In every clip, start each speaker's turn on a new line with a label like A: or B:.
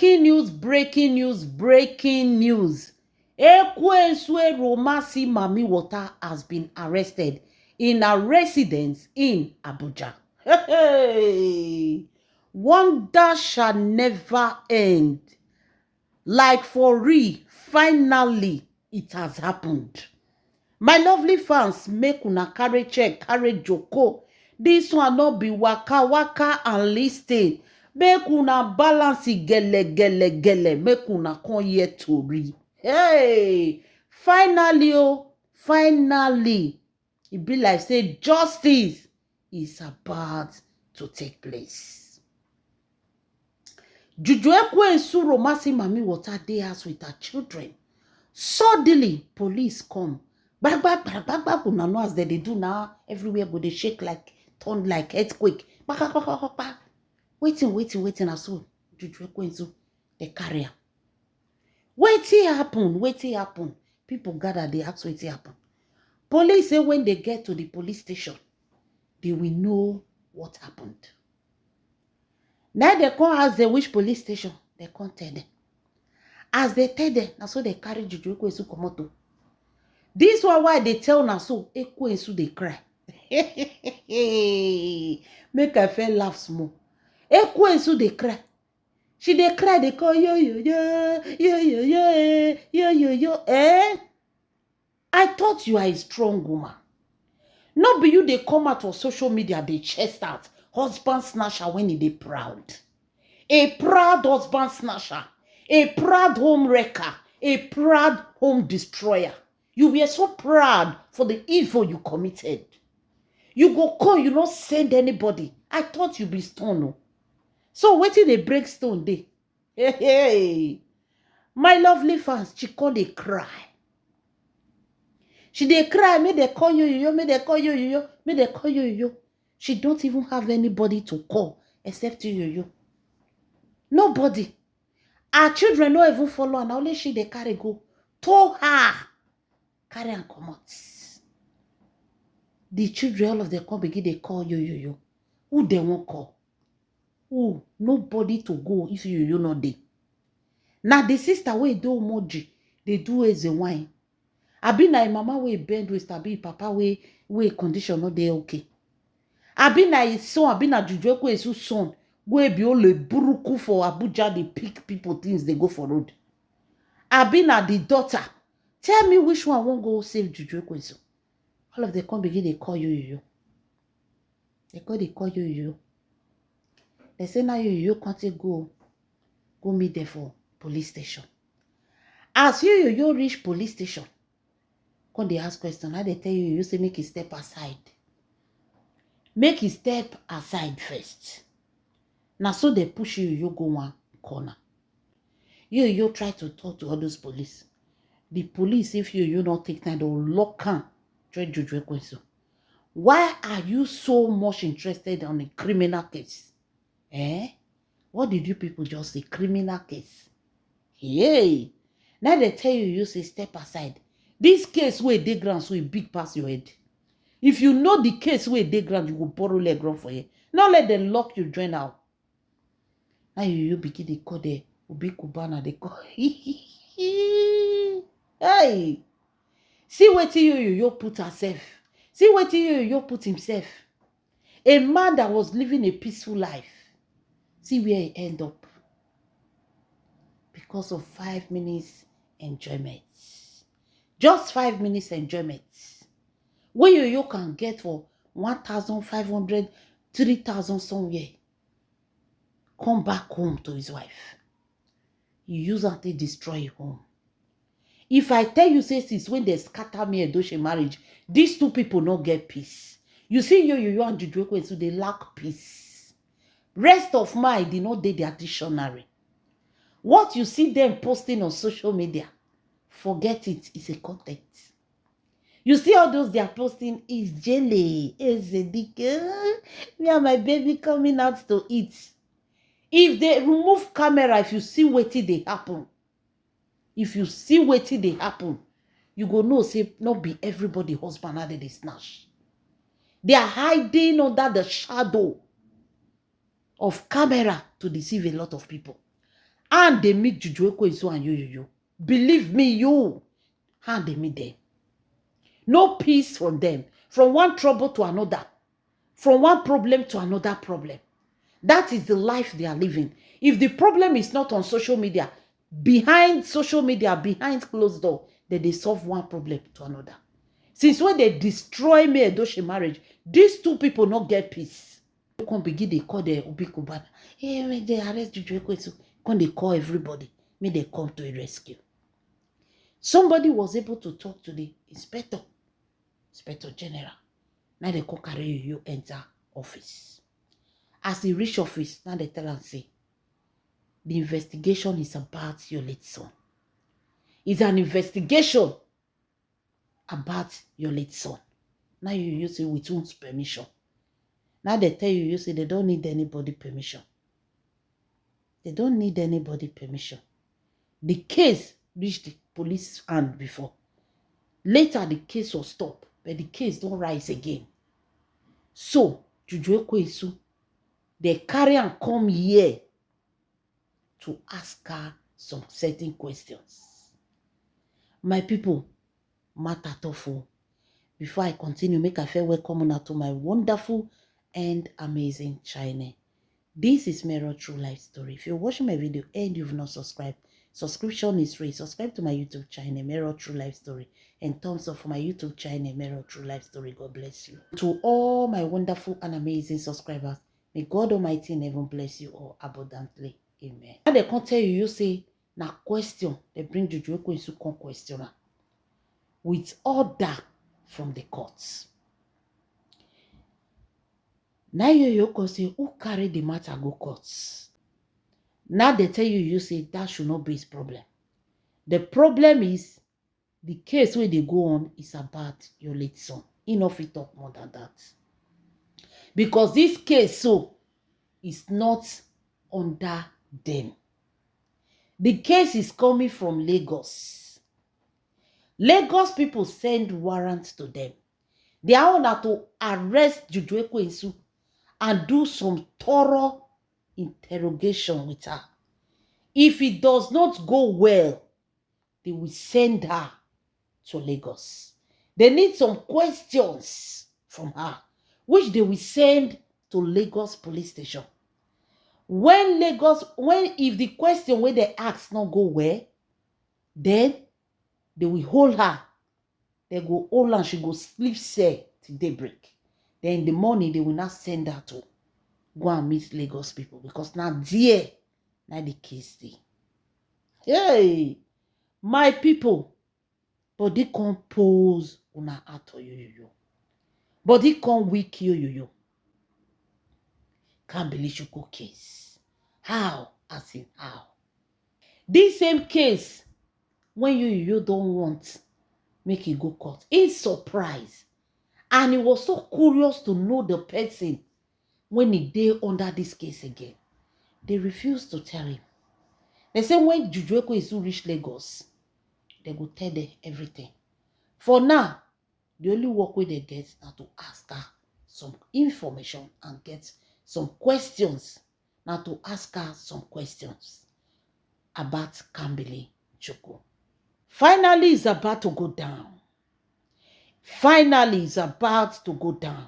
A: Breaking news, breaking news, breaking news. Ekwensu Romasi Mami Water has been arrested in a residence in Abuja. Hey, wonder shall never end. Like for real, finally it has happened. My lovely fans, make una carry check, carry joko. This one not be waka waka and listing. Make una balance it gele. Make una come here to read. Hey, finally, finally, it be like say justice is about to take place. Juju Ekwensu Romasi Mami Water dey house with her children. Suddenly, police come. Back, una know as they do now. Everywhere go they shake like, turn like earthquake. Back. Waiting. As so, Juju Ekwensu, they carry her. Waiting happen. People gather, they ask waiting happen. Police say when they get to the police station, they will know what happened. Now they come ask them which police station, they can't tell them. As they tell them, na so they carry Juju Ekwensu komoto. This one why they tell na so Ekwensu they cry. Make I feel laugh small. Ekwensu they cry. She they cry, they call yo. Eh? I thought you are a strong woman. Not be you they come out for social media, they chest out. Husband snatcher when he they proud. A proud husband snatcher. A proud home wrecker. A proud home destroyer. You were so proud for the evil you committed. You go call, you not send anybody. I thought you be stone. So wait till they break stone day. Hey. My lovely fans, she call they cry. She they cry, may they call you, may they call you, may they call you. She don't even have anybody to call except you. Nobody. Our children don't even follow, and only she they carry go. Told her. Carry and come out. The children, all of them come begin, they call you. Who they won't call? Who? Nobody to go if you not there. Now the sister wey do emoji, they do as a wine. I be na mama wey bend waist, I be papa wey condition not dey okay. I be na his son, I be na Juju Ekwensu son, wey be all the buruku for Abuja, they pick people things, they go for road. I be na the daughter. Tell me which one won't go save Juju Ekwensu. All of them come begin, they call you. They call you. They say now you can't go meet them for police station. As you reach police station, come they ask question. How they tell you say make you step aside. Make you step aside first. Now so they push you go one corner. You try to talk to all those police. The police, if you not take time, they'll lock on Juju Ekwensu. Why are you so much interested on a criminal case? What did you people just say? Criminal case. Hey. Now they tell you say step aside. This case where they ground so big past your head. If you know the case where they ground, you will borrow leg ground for you. Now let them lock you join out. Now you begin they call the Obi Kubana, they call. Hey. See what you put herself. See what you put himself. A man that was living a peaceful life. See where he end up. Because of 5 minutes enjoyment. Just 5 minutes enjoyment. Where you can get for 1,500, 3,000 somewhere. Come back home to his wife. You use her to destroy home. If I tell you, say, since when they scatter me and Doshe marriage, these two people not get peace. You see, you and Juju Ekwensu, they lack peace. Rest of mind did not do their dictionary. What you see them posting on social media, forget it. It's a content. You see all those they are posting is jelly, is a dick. Me and my baby coming out to eat. If they remove camera, if you see what they happen. If you see what they happen, you go know say not be everybody husband that they snatch. They are hiding under the shadow of camera to deceive a lot of people. And they meet Juju Ekwensu and Yoyoyo. Believe me, you. And they meet them. No peace from them. From one trouble to another. From one problem to another problem. That is the life they are living. If the problem is not on social media, behind social media, behind closed door, then they solve one problem to another. Since when they destroy me Edochie marriage, these two people not get peace. They can begin, they call the Obi Kubana. Hey, when they arrest Juju Ekwensu, can they call everybody? May they come to a rescue. Somebody was able to talk to the inspector general. Now they call carry you enter office. As he reach office, now they tell and say, the investigation is about your late son. It's an investigation about your late son. Now you say with one's permission. Now they tell you say they don't need anybody permission. They don't need anybody permission. The case reached the police hand before. Later the case was stopped, but the case don't rise again. So Juju Ekwensu, they carry and come here to ask her some certain questions. My people, matter tough. Before I continue, make I feel welcome now to my wonderful and amazing channel. This is Mero True Life Story. If you're watching my video and you've not subscribed, subscription is free. Subscribe to my YouTube channel, Mero True Life Story, and thumbs up for my YouTube channel, Mero True Life Story. God bless you. To all my wonderful and amazing subscribers, may God Almighty in heaven bless you all abundantly. Amen. Now they can't tell you, you say, na question, they bring Juju Ekwensu come questioner with order from the courts. Now you can say, who carry the matter go courts? Now they tell you, you say, that should not be his problem. The problem is, the case where they go on is about your late son. Enough to talk more than that. Because this case so is not under them. The case is coming from Lagos. Lagos people send warrants to them. They are on to arrest Juju Ekwensu and do some thorough interrogation with her. If it does not go well, they will send her to Lagos. They need some questions from her, which they will send to Lagos police station. If the question where they ask not go well, then they will hold her. They go hold her and she go sleep cell till daybreak. Then in the morning, they will not send her to go and meet Lagos people because now there, now the case day. Hey, my people, body compose una ato yo. Body come weak yo. Can't believe you go case. How? As in how? This same case, when you don't want, make it go court. He's surprised. And he was so curious to know the person when he dey under this case again. They refused to tell him. They say when Juju Ekwensu reach Lagos, they go tell them everything. For now, the only work wey they get is to ask her some information and get some questions. Now to ask her some questions about Kambili Chukwu. Finally, it's about to go down. Finally, it's about to go down.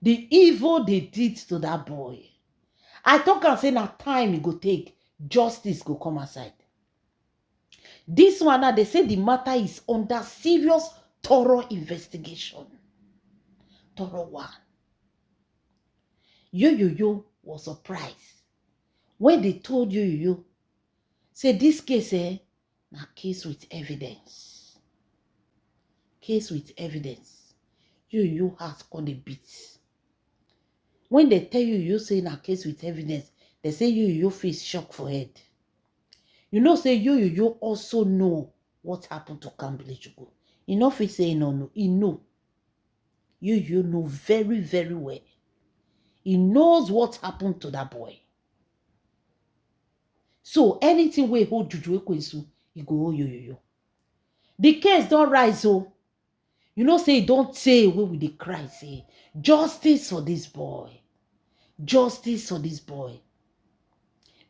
A: The evil they did to that boy. I talk and say now time it go take, justice go come aside. This one now, they say the matter is under serious, thorough investigation. Thorough one. Yo was surprised when they told Yo, say this case, na case with evidence. Case with evidence. Yo has called the beat. When they tell you say na case with evidence, they say Yo face shock for head. You know, say Yo also know what happened to Kambili Chukwu. He no fit say no. He know. Yo know very, very well. He knows what happened to that boy. So anything we hold Juju Ekwensu, he go hold Yo. The case don't rise, so you know, say don't say where we dey cry, say justice for this boy. Justice for this boy.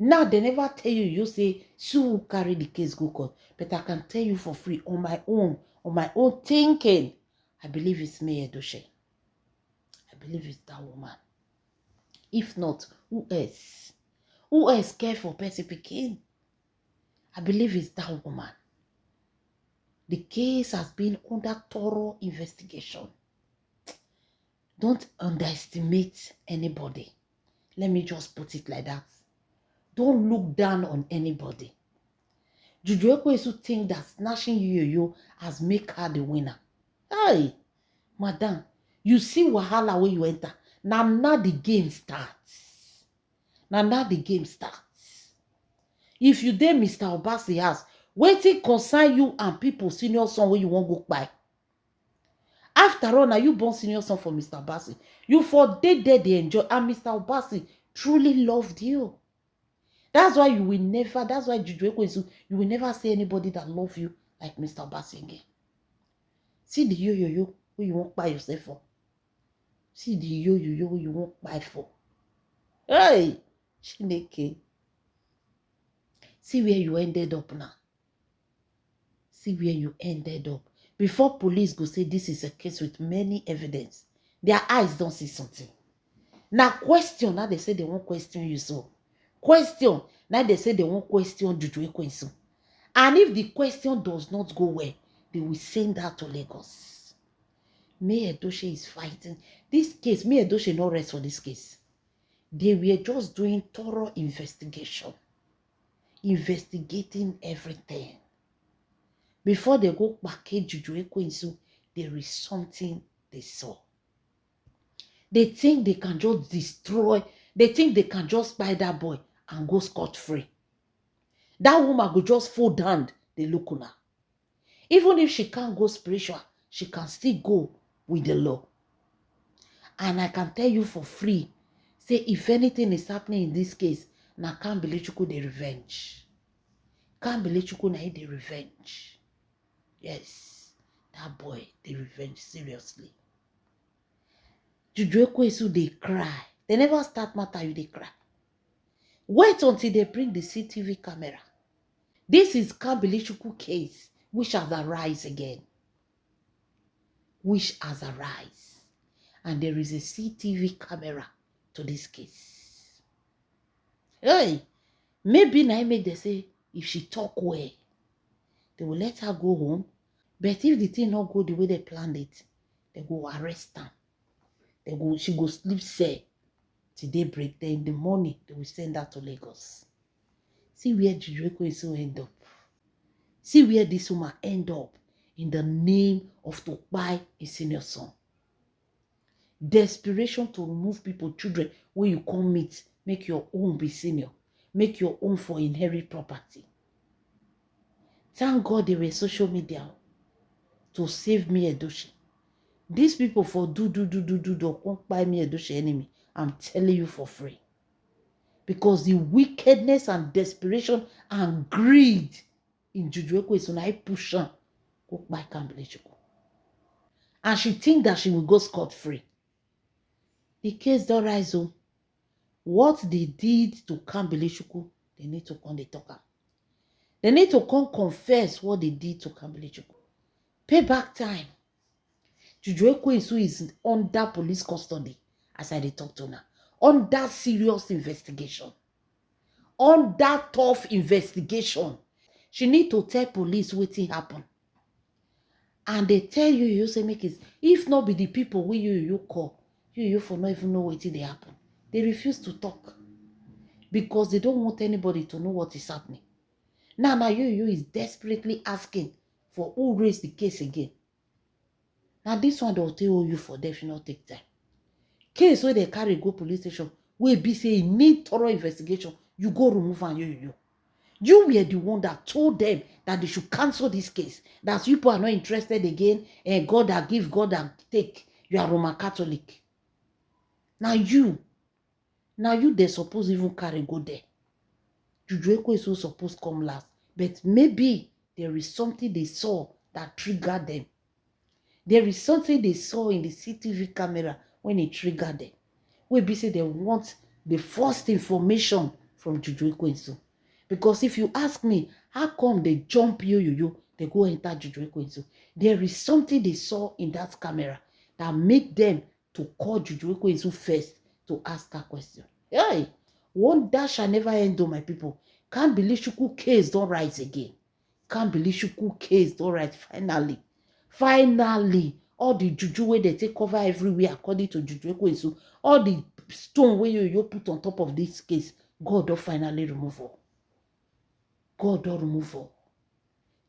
A: Now they never tell you, you say, Sue carry the case go court. But I can tell you for free on my own thinking. I believe it's May Edochie. I believe it's that woman. If not, who else? Who else care for Percy Pikin? I believe it's that woman. The case has been under thorough investigation. Don't underestimate anybody. Let me just put it like that. Don't look down on anybody. Juju Ekwesu think that snatching Yoyo has made her the winner. Hey, madam, you see wahala where you enter. Now the game starts. Now the game starts. If you dey Mr. Obasi house, wetin concern you and people senior son where you won't go by. After all, now you born senior son for Mr. Obasi. You for dey there they enjoy, and Mr. Obasi truly loved you. That's why you will never, that's why Juju Ekwesu, you will never see anybody that love you like Mr. Obasi again. See the yo who you won't buy yourself for. See the yo who you won't buy for. Hey, Chineke. See where you ended up now. See where you ended up. Before police go say this is a case with many evidence, their eyes don't see something. Now question, now they say they won't question you so. Question, now they say they won't question Juju Ekwesu. And if the question does not go well, they will send that to Lagos. May Edochie is fighting. This case, May Edochie no rest for this case. They were just doing thorough investigation. Investigating everything. Before they go package Juju Ekwesu, there is something they saw. They think they can just destroy, they think they can just buy that boy and go scot-free. That woman go just fold down the look on her. Even if she can't go spiritual, she can still go with the law. And I can tell you for free, say if anything is happening in this case, now can't believe you could the revenge. Can't believe you could the revenge. Yes, that boy, the revenge, seriously. Juju Ekwesu, they cry. They never start matter, you they cry. Wait until they bring the CCTV camera. This is Kambilichuku case, which has arisen again. Which has arisen. And there is a CCTV camera to this case. Hey, maybe now make they say, if she talk well, they will let her go home. But if the thing not go the way they planned it, they go arrest her. She go sleep say till daybreak. Then in the morning, they will send her to Lagos. See where Juju Ekwesu end up. See where this woman end up in the name of to buy a senior son. Desperation to remove people, children, where you come meet, make your own be senior. Make your own for inherit property. Thank God there were social media to save May Edochie. These people for don't buy May Edochie enemy. I'm telling you for free. Because the wickedness and desperation and greed in Juju Ekwesu na push her go buy Kambilichuku. And she think that she will go scot-free. The case don't rise. What they did to Kambilichuku, they need to come they talk. They need to come confess what they did to Kambilichuku. Payback time. Juju Ekwesu is under police custody, as I talk to now. Under serious investigation. Under tough investigation. She need to tell police what happened. And they tell you, you say make it. If not be the people where you call, you for not even know what they happen. They refuse to talk. Because they don't want anybody to know what is happening. Now you is desperately asking for who raised the case again. Now this one they'll tell you for definitely take time. Case where they carry go police station, where be say need thorough investigation, you go remove and you. You were the one that told them that they should cancel this case. That people are not interested again. And God that give, God that take. You are Roman Catholic. Now you they suppose even carry go there. Juju Ekwesu is supposed to come last. But maybe there is something they saw that triggered them. There is something they saw in the CCTV camera when it triggered them. Where be say they want the first information from Juju Ekwensu. Because if you ask me, how come they jump yo, they go enter Juju Ekwensu? There is something they saw in that camera that make them to call Juju Ekwensu first to ask her question. Hey, one that shall never end, my people. Can't believe Shuku case don't rise again. Can't believe Shuku case don't rise finally. Finally, all the juju where they take cover everywhere according to Juju Ekwensu, all the stone where you put on top of this case, God don't finally remove all. God don't remove all.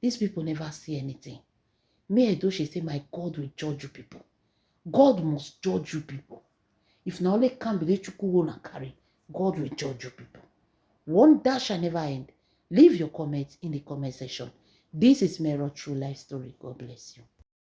A: These people never see anything. Me Edochie say, my God will judge you people. God must judge you people. If not only can believe Chukwu won't carry, God will judge you people. One that shall never end. Leave your comments in the comment section. This is Mero True Life Story. God bless you.